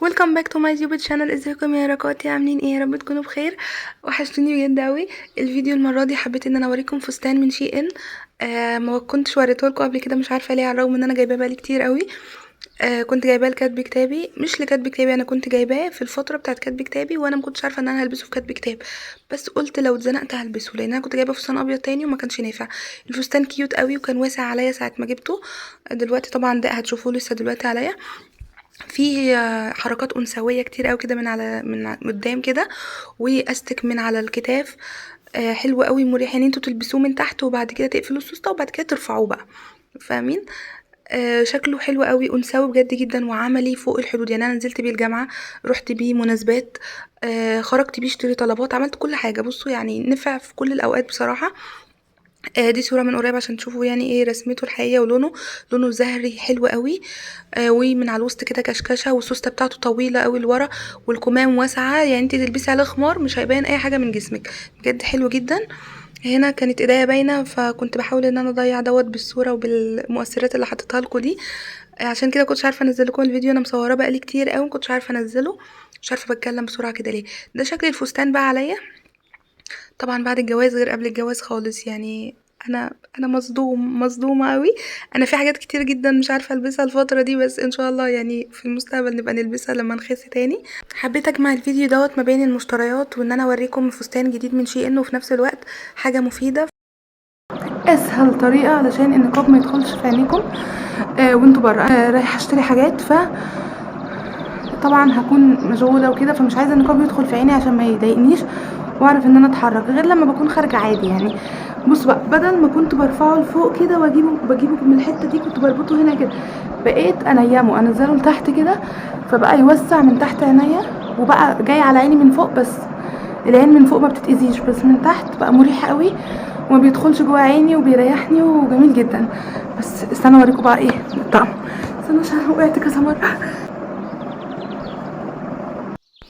ويلكم باك تو ماي يوتيوب شانل. ازيكم يا ركاتي؟ عاملين ايه؟ يا رب تكونوا بخير. وحشتوني بجد قوي. الفيديو المره دي حبيت ان انا اوريكم فستان من شي ان. ما كنتش وريته لكم قبل كده، مش عارفه ليه، على الرغم ان انا جايباه بقالي كتير قوي. كنت جايباه لكاتب كتابي، مش لكاتب كتابي، انا كنت جايباه في الفتره بتاعت كاتب كتابي، وانا ما كنتش عارفه ان انا هلبسه في كاتب كتاب. بس قلت لو اتزنقت هلبسه، لان انا كنت جايبه فستان ابيض تاني وما كانش نافع. الفستان كيوت قوي وكان واسع عليا ساعه ما جبته. دلوقتي طبعا ده هتشوفوه لسه دلوقتي عليا. فيه حركات انثويه كتير قوي كده من قدام كده، واستك من على الكتاف. حلو قوي، مريح ان انتوا تلبسوه من تحت وبعد كده تقفلوا السوسته وبعد كده ترفعوه بقى. فاهمين؟ شكله حلو قوي، انثوي بجد جدا وعملي فوق الحدود. يعني انا نزلت بيه الجامعه، رحت بيه مناسبات، خرجت بيه اشتري طلبات، عملت كل حاجه. بصوا يعني نفع في كل الاوقات بصراحه. دي صورة من قريب عشان تشوفوا يعني ايه رسمته الحقيقية ولونه. لونه زهري حلو قوي. ومن على الوسط كده كشكشة، والسوستة بتاعته طويلة قوي لورا، والكمام واسعة، يعني انت تلبسي عليه خمار مش هيبان اي حاجة من جسمك. بجد حلو جدا. هنا كانت ايديا باينة، فكنت بحاول ان انا اضيع دوت بالصورة وبالمؤثرات اللي حطيتها لكم دي. عشان كده كنتش عارفة انزل لكم الفيديو، انا مصوراه بقالي كتير قوي مكنتش عارفة انزله. مش عارفة بتكلم بسرعة كده ليه. ده شكل الفستان بقى عليا. طبعا بعد الجواز غير قبل الجواز خالص يعني. انا مصدومه قوي. انا في حاجات كتير جدا مش عارفه البسها الفتره دي، بس ان شاء الله يعني في المستقبل نبقى نلبسها لما نخس تاني. حبيت اجمع الفيديو دوت ما بين المشتريات، وان انا اوريكم فستان جديد من شي ان، وفي نفس الوقت حاجه مفيده. اسهل طريقه علشان النقاب ما يدخلش في عينيكم وانتوا بره. رايحه اشتري حاجات، طبعا هكون مشغوله وكده، فمش عايزه النقاب يدخل في عيني عشان ما يضايقنيش، واعرف ان انا اتحرك غير لما بكون خارجه عادي يعني. بص بقى، بدل ما كنت برفعه لفوق كده بجيبه من الحته دي، كنت بربطه هنا كده، بقيت انزله لتحت كده، فبقى يوسع من تحت عينيا، وبقى جاي على عيني من فوق بس. العين من فوق ما بتتاذيش، بس من تحت بقى مريح قوي وما بيدخلش جوه عيني وبيريحني وجميل جدا. بس استنى اوريكم بقى ايه الطعم. استنى عشان وقعت كذا مره.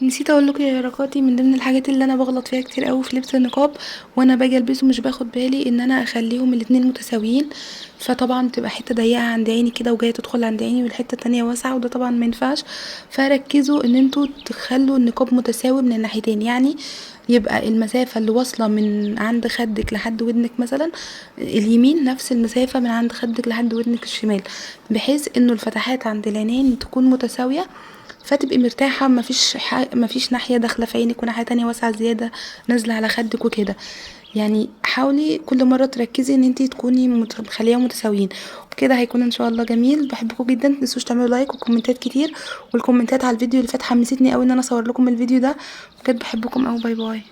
نسيت اقول لكم يا ركاتي، من ضمن الحاجات اللي انا بغلط فيها كتير قوي في لبس النقاب، وانا باجي البسه مش باخد بالي ان انا اخليهم الاتنين متساويين. فطبعا بتبقى حته ضيقه عند عيني كده وجايه تدخل عند عيني، والحته التانية واسعه، وده طبعا ما ينفعش. فركزوا ان انتوا تخلوا النقاب متساوي من الناحيتين، يعني يبقى المسافة اللي واصلة من عند خدك لحد ودنك مثلا اليمين نفس المسافة من عند خدك لحد ودنك الشمال، بحيث انه الفتحات عند العينين تكون متساوية، فتبقي مرتاحه. مفيش ناحيه داخله في عينك وناحيه تانية واسعه زياده نازله على خدك وكده. يعني حاولي كل مره تركزي ان انتي تكوني مخليهم متساويين، وكده هيكون ان شاء الله جميل. بحبكم جدا، متنسوش تعملوا لايك وكومنتات كتير، والكومنتات على الفيديو اللي فات حمستني قوي ان انا اصور لكم الفيديو ده. بجد بحبكم قوي. باي باي.